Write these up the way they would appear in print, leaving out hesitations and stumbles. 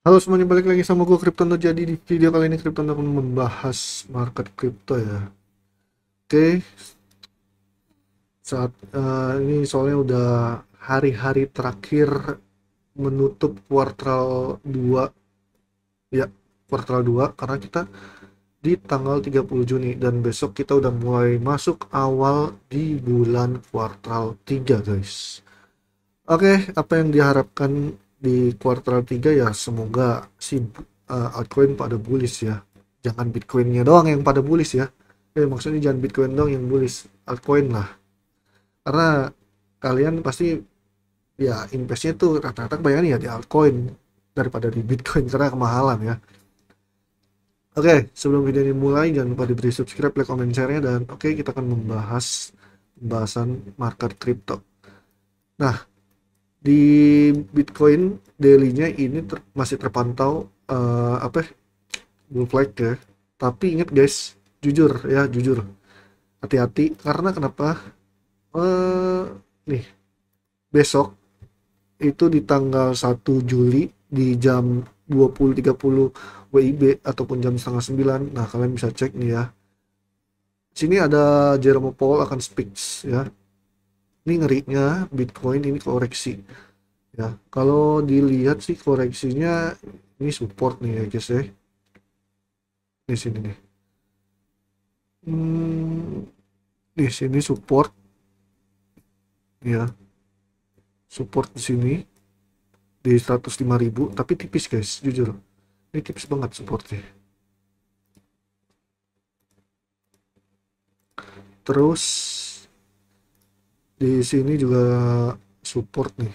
Halo semuanya, balik lagi sama gue Kryptono. Jadi di video kali ini Kryptono akan membahas market kripto ya. Oke, saat ini soalnya udah hari-hari terakhir menutup kuartal 2 ya, kuartal 2 karena kita di tanggal 30 Juni dan besok kita udah mulai masuk awal di bulan kuartal 3 guys. Oke, apa yang diharapkan di kuartal 3 ya, semoga si altcoin pada bullish ya. Jangan Bitcoinnya doang yang pada bullish ya. Maksudnya jangan Bitcoin doang yang bullish, altcoin lah. Karena kalian pasti ya investnya tuh rata-rata kebanyakan ya di altcoin daripada di Bitcoin karena kemahalan ya. Oke, sebelum video ini mulai jangan lupa diberi subscribe, like, comment, share-nya dan oke, kita akan membahas pembahasan market crypto. Nah, di Bitcoin daily-nya ini masih terpantau apa ya, bull flag ya. Tapi ingat guys, jujur ya, jujur, hati-hati karena kenapa? eh Nih, besok itu di tanggal 1 Juli di jam 20.30 WIB ataupun jam setengah 9. Nah, kalian bisa cek nih ya. Sini ada Jerome Powell akan speaks ya. Ini ngerinya Bitcoin ini koreksi ya. Kalau dilihat sih koreksinya ini support nih ya guys ya. Di sini nih. Hmm, di sini support ya. Support di sini di 105.000 tapi tipis guys, jujur. Ini tipis banget supportnya. Terus di sini juga support nih.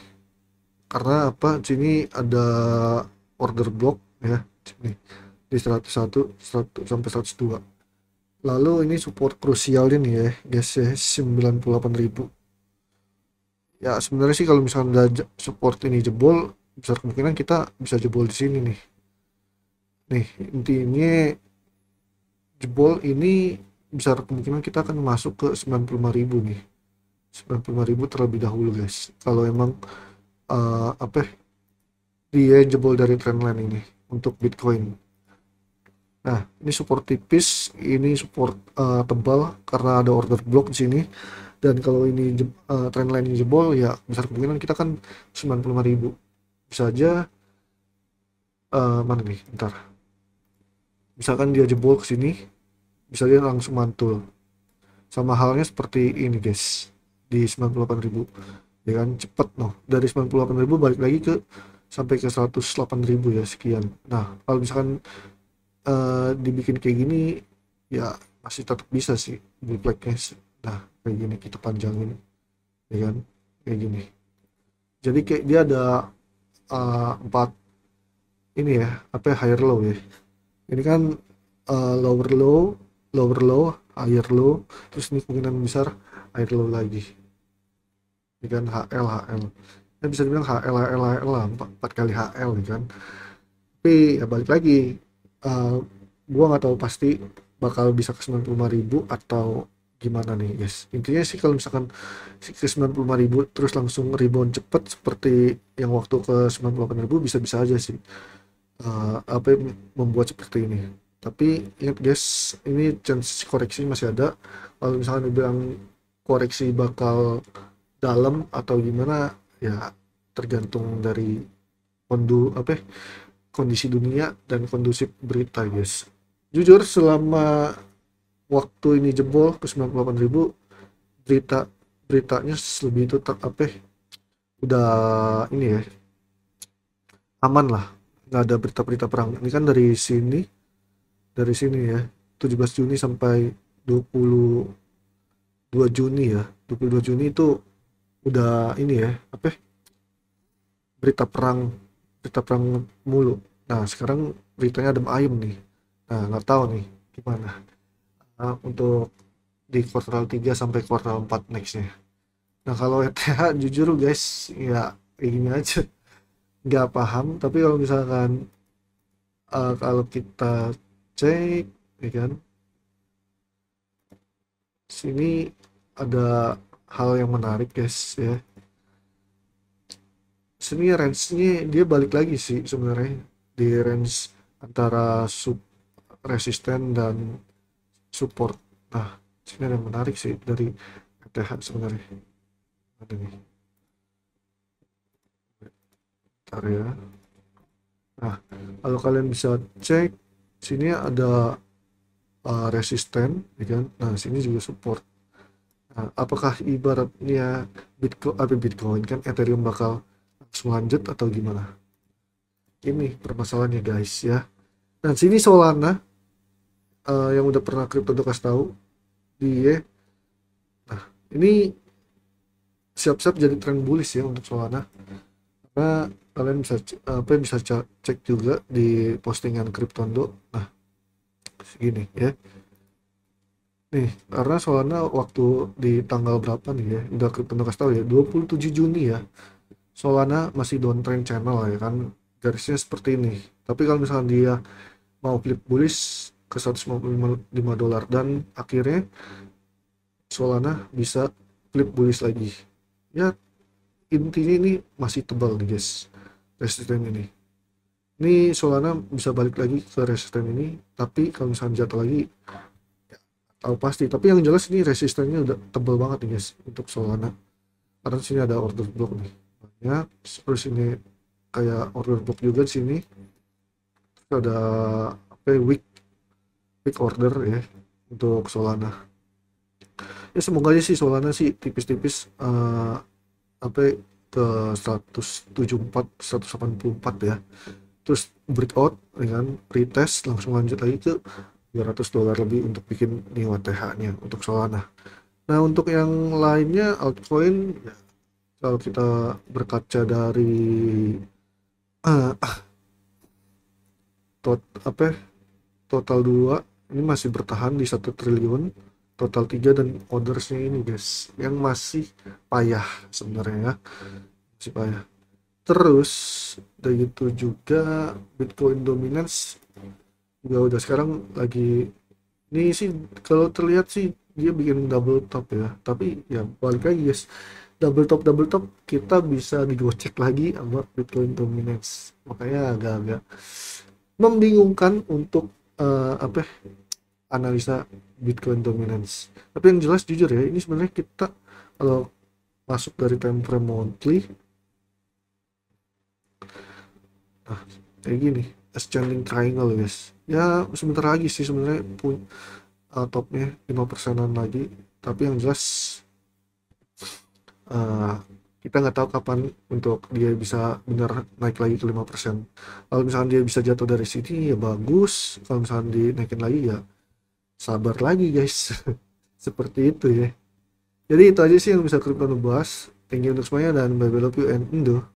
Karena apa? Sini ada order block ya. Sini di 101, 100 sampai 102. Lalu ini support krusial ini ya, guys ya, 98.000. Ya sebenarnya sih kalau misalnya udah support ini jebol, besar kemungkinan kita bisa jebol di sini nih. Nih, intinya jebol ini besar kemungkinan kita akan masuk ke 95.000 nih. 95.000 terlebih dahulu guys. Kalau emang apa ya, dia jebol dari trendline ini untuk Bitcoin. Nah, ini support tipis, ini support tebal karena ada order block di sini. Dan kalau ini trendline ini jebol, ya besar kemungkinan kita kan 95.000. Bisa aja, mana nih, bentar. Misalkan dia jebol ke sini, bisa dia langsung mantul. Sama halnya seperti ini guys, di 98.000. Ya kan, cepet noh. Dari 98.000 balik lagi ke sampai ke 108.000 ya, sekian. Nah, kalau misalkan dibikin kayak gini ya masih tetap bisa sih dupleknya. Nah, kayak gini kita panjangin ya kan, kayak gini. Jadi kayak dia ada empat ini ya, apa ya, higher low ya. Ini kan lower low, lower low, higher low, terus ini kemungkinan besar higher low lagi. Ini kan HL HL. Ya bisa dibilang HL HL HL lah, empat kali HL ya kan. Tapi ya balik lagi, uh, gua nggak tahu pasti bakal bisa ke 95.000 atau gimana nih guys. Intinya sih kalau misalkan ke 95.000 terus langsung rebound cepet seperti yang waktu ke 98.000, bisa-bisa aja sih apa yang membuat seperti ini. Tapi ingat guys, ini chance koreksi masih ada. Kalau misalkan dibilang koreksi bakal dalam atau gimana, ya tergantung dari apa ya, kondisi dunia dan kondusif berita guys. Jujur selama waktu ini jebol ke 98.000, berita beritanya lebih itu apa ya, udah ini ya, aman lah, nggak ada berita-berita perang. Ini kan dari sini ya, 17 Juni sampai 22 Juni ya. 22 Juni itu udah ini ya, apa ya, berita perang mulu. Nah, sekarang beritanya adem ayem nih. Nah, nggak tahu nih gimana untuk di kuartal 3 sampai kuartal 4 nextnya. Nah, kalau ETH jujur guys, ya kayak gini aja. Nggak paham, tapi kalau misalkan kalau kita cek, ya kan, sini ada hal yang menarik guys ya. Sini range-nya dia balik lagi sih sebenarnya. di range antara resisten dan support. Nah, sini ada yang menarik sih dari ETH sebenarnya. Ada nih, bentar ya. Nah, kalau kalian bisa cek sini ada resisten, ya kan? Nah, sini juga support. Nah, apakah ibaratnya Bitcoin kan Ethereum bakal langsung lanjut atau gimana? Ini permasalahannya guys ya. Dan sini Solana yang udah pernah crypto kasih tahu dia. Nah, ini siap-siap jadi tren bullish ya untuk Solana. Karena kalian bisa cek juga di postingan Cryptondo. Nah, segini ya. Nih, karena Solana waktu di tanggal berapa nih ya? Udah Cryptondo kasih tahu ya, 27 Juni ya. Solana masih downtrend channel ya kan, garisnya seperti ini. Tapi kalau misalnya dia mau flip bullish ke 155 dolar dan akhirnya Solana bisa flip bullish lagi. Ya, intinya ini masih tebal nih guys, resisten ini. Ini Solana bisa balik lagi ke resisten ini, tapi kalau misalnya jatuh lagi ya, tahu pasti. Tapi yang jelas ini resistennya udah tebal banget nih guys untuk Solana. Karena sini ada order block nih. Ya, terus ini kayak order block juga di sini. Terus ada apa ya, week order ya untuk Solana. Ya semoga aja sih Solana sih tipis-tipis apa ya, ke 174 184 ya, terus breakout dengan retest langsung lanjut lagi ke 200 dolar lebih untuk bikin new ATH nya untuk Solana. Nah untuk yang lainnya altcoin ya, kalau kita berkaca dari uh, apa ya, total 2 ini masih bertahan di 1 triliun, total 3 dan ordersnya ini guys yang masih payah sebenarnya ya, masih payah. Terus dari itu juga Bitcoin dominance juga udah sekarang lagi, ini sih kalau terlihat sih dia bikin double top ya, tapi ya balik lagi guys, double top kita bisa digocek lagi sama Bitcoin dominance, makanya agak-agak membingungkan untuk apa ya, analisa Bitcoin dominance. Tapi yang jelas jujur ya, ini sebenarnya kita kalau masuk dari time frame monthly, nah kayak gini, ascending triangle guys. Ya sebentar lagi sih sebenarnya pun topnya 5%-an lagi, tapi yang jelas uh, kita nggak tahu kapan untuk dia bisa benar naik lagi ke 5%. Kalau misalnya dia bisa jatuh dari sini ya bagus, kalau misalnya dinaikin lagi ya sabar lagi guys. Seperti itu ya. Jadi itu aja sih yang bisa kita bahas. Thank you untuk semuanya dan bye bye, love you and Indo.